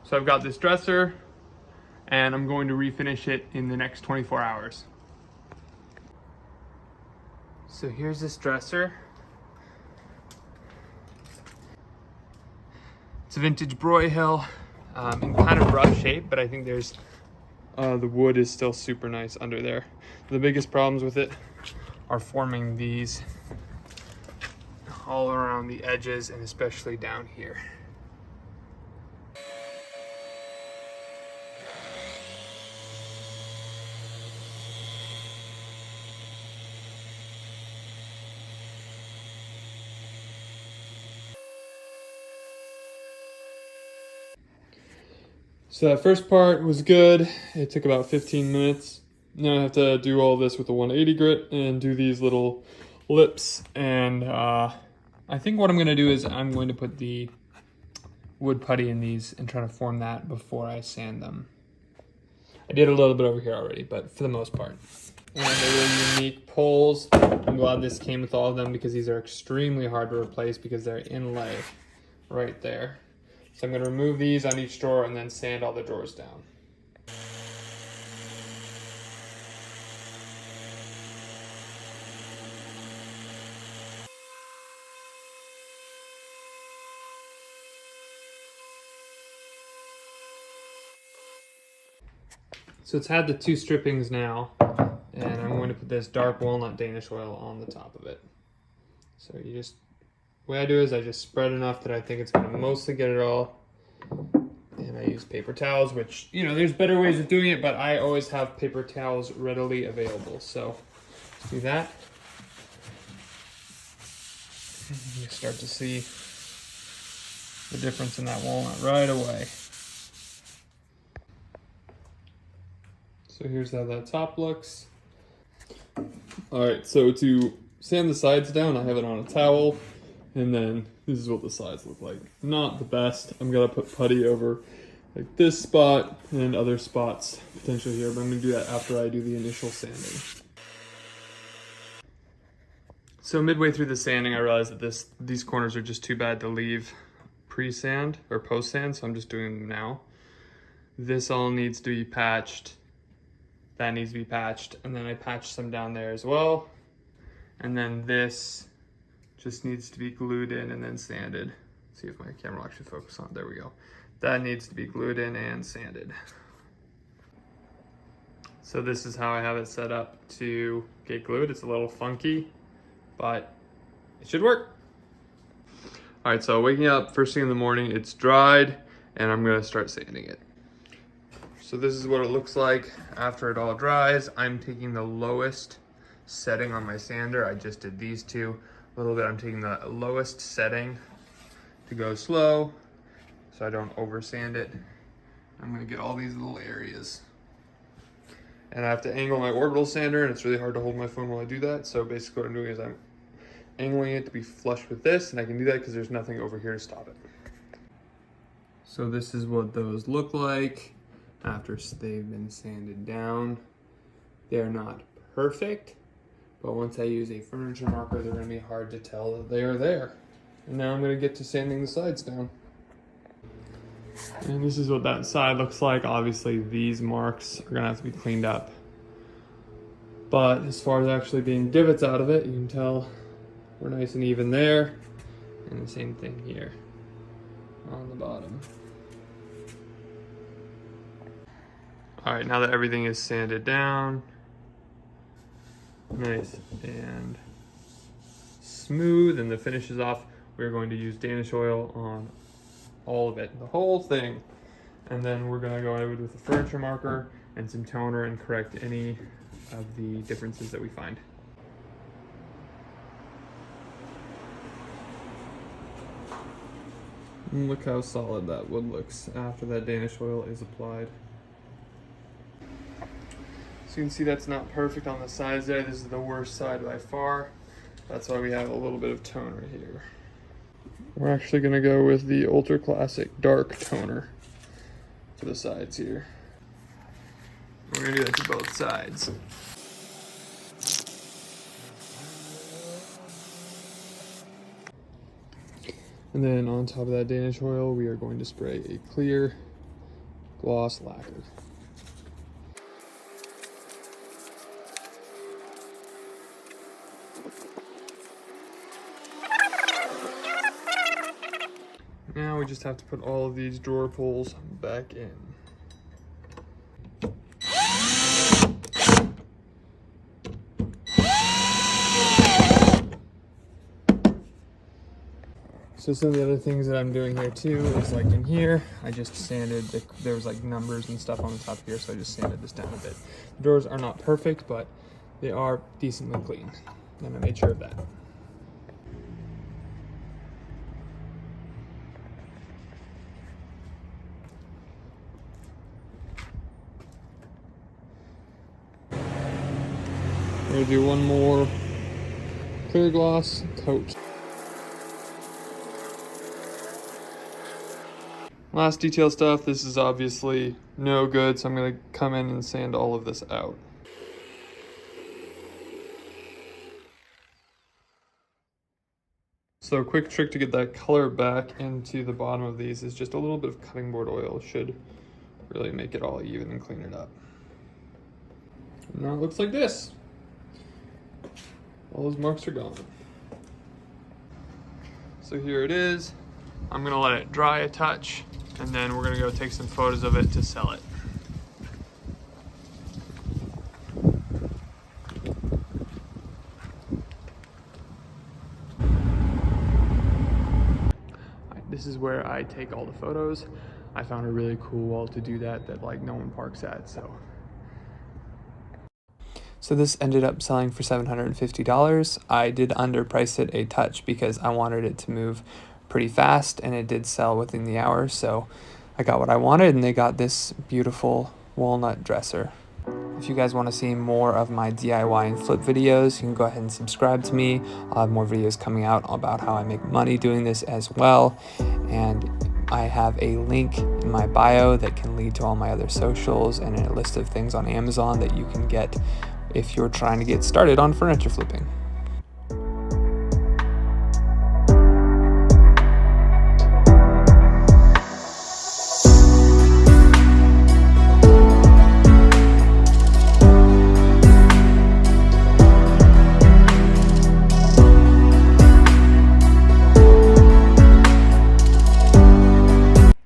So I've got this dresser and I'm going to refinish it in the next 24 hours. So here's this dresser. It's a vintage Broyhill, in kind of rough shape, but I think there's the wood is still super nice under there. The biggest problems with it are forming these all around the edges and especially down here. So that first part was good. It took about 15 minutes. Now I have to do all this with the 180 grit and do these little lips. And I think what I'm gonna do is I'm going to put the wood putty in these and try to form that before I sand them. I did a little bit over here already, but for the most part. And they were unique poles. I'm glad this came with all of them because these are extremely hard to replace because they're inlay right there. So I'm going to remove these on each drawer and then sand all the drawers down. So it's had the two strippings now, and I'm going to put this dark walnut Danish oil on the top of it. So you just, the way I do is I just spread enough that I think it's going to mostly get it all. And I use paper towels, which, you know, there's better ways of doing it, but I always have paper towels readily available. So let's do that. And you start to see the difference in that walnut right away. So here's how that top looks. All right, so to sand the sides down, I have it on a towel, and then this is what the sides look like. Not the best. I'm gonna put putty over like this spot and other spots potentially here, but I'm gonna do that after I do the initial sanding. So midway through the sanding, I realized that these corners are just too bad to leave pre-sand or post-sand, so I'm just doing them now. This all needs to be patched. That needs to be patched, and then I patched some down there as well. And then this just needs to be glued in and then sanded. Let's see if my camera will actually focus on it. There we go. That needs to be glued in and sanded. So this is how I have it set up to get glued. It's a little funky, but it should work. All right, so waking up first thing in the morning, it's dried, and I'm gonna start sanding it. So this is what it looks like after it all dries. I'm taking the lowest setting on my sander. I just did these two. A little bit, I'm taking the lowest setting to go slow so I don't over sand it. I'm gonna get all these little areas. And I have to angle my orbital sander, and it's really hard to hold my phone while I do that. So basically what I'm doing is I'm angling it to be flush with this, and I can do that because there's nothing over here to stop it. So this is what those look like after they've been sanded down. They're not perfect, but once I use a furniture marker, they're gonna be hard to tell that they are there. And now I'm gonna get to sanding the sides down. And this is what that side looks like. Obviously these marks are gonna have to be cleaned up. But as far as actually being divots out of it, you can tell we're nice and even there. And the same thing here on the bottom. All right, now that everything is sanded down, nice and smooth, and the finish is off, we're going to use Danish oil on all of it, the whole thing. And then we're gonna go in with a furniture marker and some toner and correct any of the differences that we find. And look how solid that wood looks after that Danish oil is applied. So you can see that's not perfect on the sides there. This is the worst side by far. That's why we have a little bit of toner here. We're actually gonna go with the Ultra Classic Dark Toner for the sides here. We're gonna do that to both sides. And then on top of that Danish oil, we are going to spray a clear gloss lacquered. Now we just have to put all of these drawer pulls back in. So some of the other things that I'm doing here too is like in here, I just sanded, there was like numbers and stuff on the top here, so I just sanded this down a bit. The drawers are not perfect, but they are decently clean, and I made sure of that. We're gonna do one more clear gloss coat. Last detail stuff, this is obviously no good, so I'm gonna come in and sand all of this out. So a quick trick to get that color back into the bottom of these is just a little bit of cutting board oil. Should really make it all even and clean it up. And now it looks like this. All those marks are gone. So here it is. I'm gonna let it dry a touch, and then we're gonna go take some photos of it to sell it. This is where I take all the photos. I found a really cool wall to do that like no one parks at, So this ended up selling for $750. I did underprice it a touch because I wanted it to move pretty fast, and it did sell within the hour, so I got what I wanted, and they got this beautiful walnut dresser. If you guys want to see more of my DIY and flip videos, you can go ahead and subscribe to me. I'll have more videos coming out about how I make money doing this as well, and I have a link in my bio that can lead to all my other socials and a list of things on Amazon that you can get if you're trying to get started on furniture flipping.